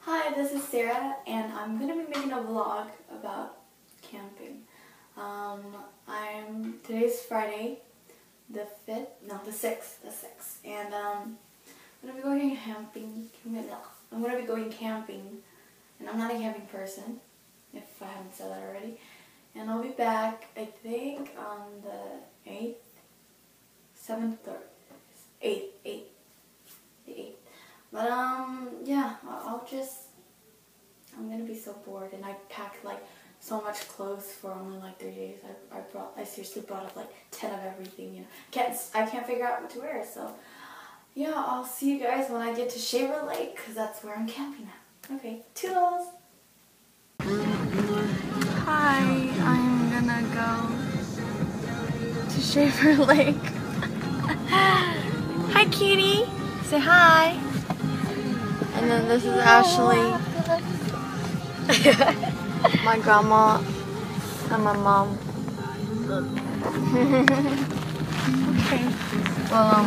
Hi, this is Sarah, and I'm going to be making a vlog about camping. Today's Friday, the 5th, no, the 6th, and I'm going to be going camping. I'm going to be going camping, and I'm not a camping person, if I haven't said that already. And I'll be back, I think, on the 8th, 7th, or 8th. The 8th. But, yeah, I'm gonna be so bored, and I packed like so much clothes for only like 3 days. I seriously brought up like 10 of everything, you know. I can't figure out what to wear, so yeah, I'll see you guys when I get to Shaver Lake, because that's where I'm camping now. Okay, toodles! Hi, I'm gonna go to Shaver Lake. Hi, cutie! Say hi! And then this is Ashley, my grandma, and my mom. Okay. Well,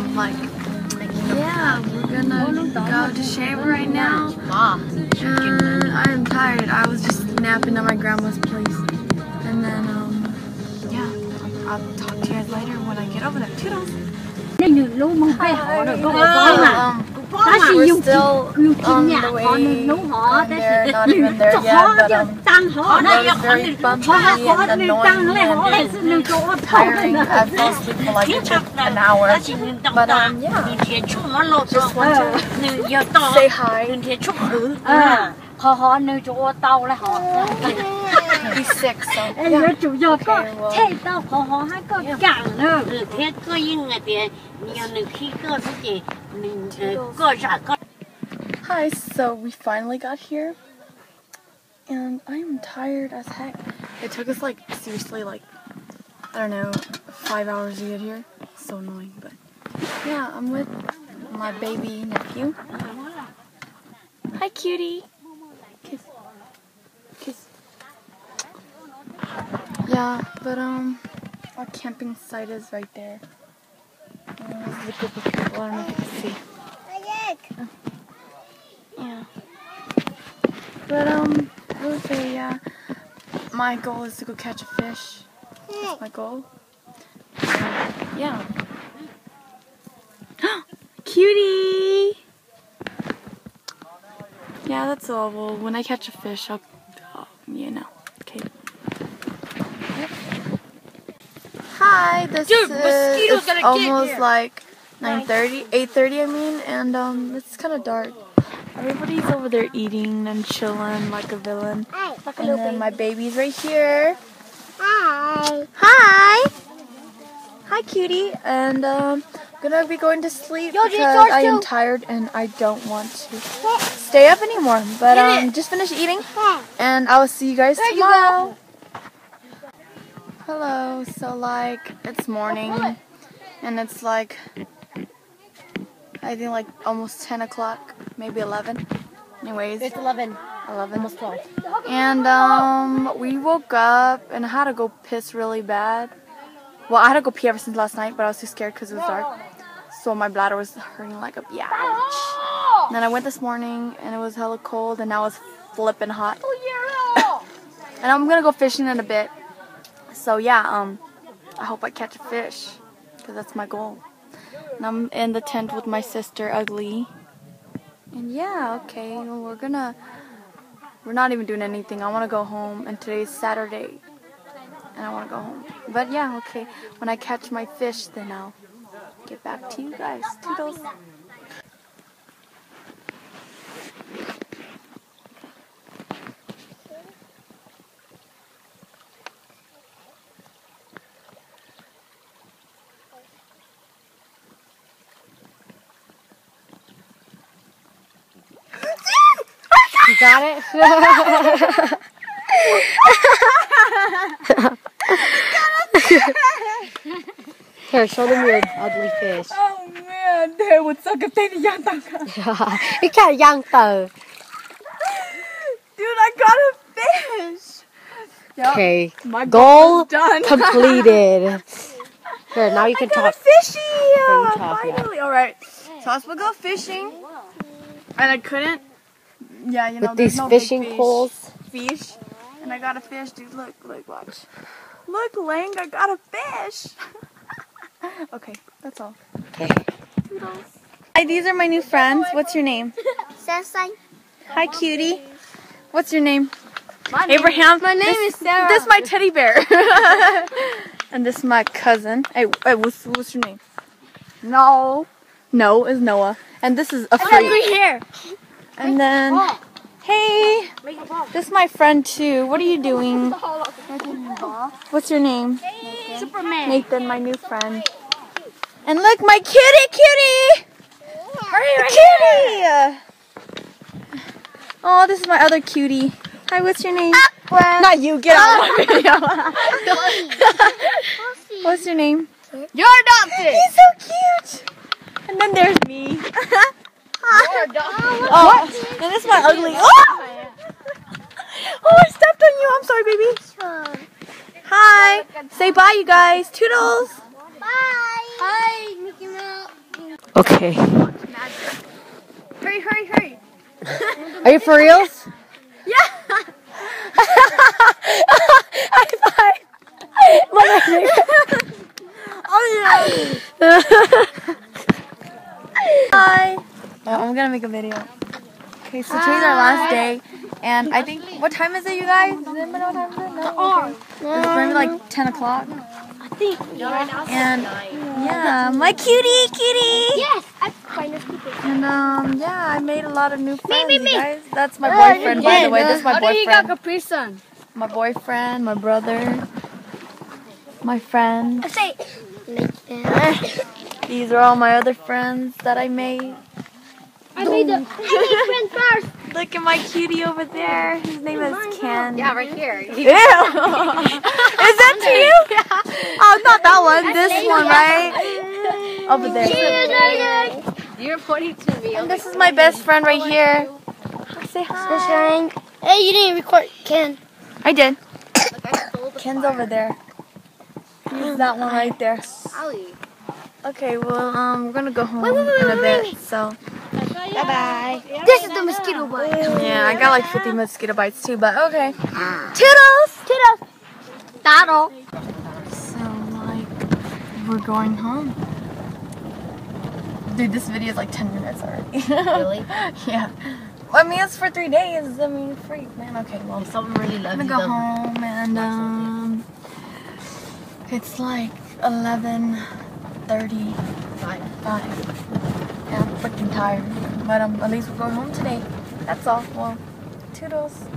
yeah, we're gonna go to Shaver right now. And I am tired. I was just napping at my grandma's place. And then, yeah, I'll talk to you guys later when I get over there. Toodles! We're still on the way, and they're not even there yet, but it was very bumpy and annoying and tiring. I fell asleep for like an hour, but yeah, just want to say hi. He's sick, so yeah. Okay, well. Hi, so we finally got here, and I'm tired as heck. It took us like, seriously, like, I don't know, 5 hours to get here. So annoying, but yeah, I'm with my baby nephew. Hi, cutie. Kiss. Kiss. Yeah, but our camping site is right there. This is a group of people. I don't know if you can see. Yeah. But okay, yeah. My goal is to go catch a fish. That's my goal. Yeah. Cutie! Yeah, that's all. Well, when I catch a fish, I'll you know. Okay. Hi, this is almost like 8:30 I mean, and it's kind of dark. Everybody's over there eating and chilling like a villain. And then my baby's right here. Hi. Hi. Hi, cutie. And gonna be going to sleep because I am tired and I don't want to stay up anymore. But just finished eating, and I will see you guys tomorrow. Hello. So like it's morning, and it's like I think like almost 10 o'clock, maybe 11. Anyways, it's 11, almost 12. And we woke up and I had to go piss really bad. Well, I had to go pee ever since last night, but I was too scared because it was dark. So my bladder was hurting like a biatch. And then I went this morning and it was hella cold and now it's flipping hot. And I'm gonna go fishing in a bit. So yeah, I hope I catch a fish because that's my goal. And I'm in the tent with my sister, Ugly. And yeah, okay, well, we're not even doing anything. I want to go home, and today's Saturday, and I want to go home. But yeah, okay, when I catch my fish, then I'll get back to you guys. Toodles. You got it? Here, show them your ugly fish. Oh man, they would suck if they didn't You can't yank though. Dude, I got a fish. Yep, okay, my goal done. completed. Here, now you can talk. Fishy! Here, you talk, Finally, alright. So I was supposed to go fishing, and I couldn't Yeah, you know, With there's these no big fishing fish. poles. Fish. And I got a fish, dude. Look, watch. Look, Lang, I got a fish. Okay, that's all. Okay. Hi, these are my new friends. What's your name? Sensei. Hi, cutie. What's your name? My Abraham. My name is Sarah. This is my teddy bear. And this is my cousin. Hey, what's your name? No is Noah. And this is a free. hair. And then, hey, this is my friend too. What are you doing? What's your name? Superman. Nathan, my new friend. And look, my cutie! Hurry, cutie! Oh, this is my other cutie. Hi, what's your name? Not you, get out of my video. What's your name? You're adopted. He's so cute. And then there's me. Oh, and this is my ugly. Oh, I stepped on you. I'm sorry, baby. Hi. Say bye, you guys. Toodles. Bye. Hi, Mickey Mouse. Okay. Hurry. Are you for reals? High five. Oh yeah. Hi. I'm gonna make a video. Okay, so today's our last day, and I think what time is it, you guys? Does anybody know what time is it? No. Okay. It's maybe like 10 o'clock. And yeah, my cutie. Yes, I find this people. And yeah, I made a lot of new friends, you guys. That's my boyfriend, by the way. This is my boyfriend. Capri Sun? My boyfriend, my brother, my friend. Say. These are all my other friends that I made. I made friends first. Look at my cutie over there. His name is Ken. Yeah, right here. Ew. Is that to you? Yeah. Oh, not that one. This one, right? Over there. You're pointing to me. And this is my best friend right here. Say hi. Hey, you didn't record Ken. I did. Ken's over there. He's that one right there. Okay, well, we're gonna go home in a bit, so bye-bye. This is the mosquito bite. Yeah, I got like 50 mosquito bites too, but okay. Toodles! Tattle. So, like, we're going home. Dude, this video is like 10 minutes already. Really? Yeah. Well, I mean, it's for 3 days. I mean, free, man. Okay, well, If someone really loves I'm you, gonna go home and, it's like 11:35. Yeah, I'm freaking tired. But at least we're going home today. That's all. Well, toodles.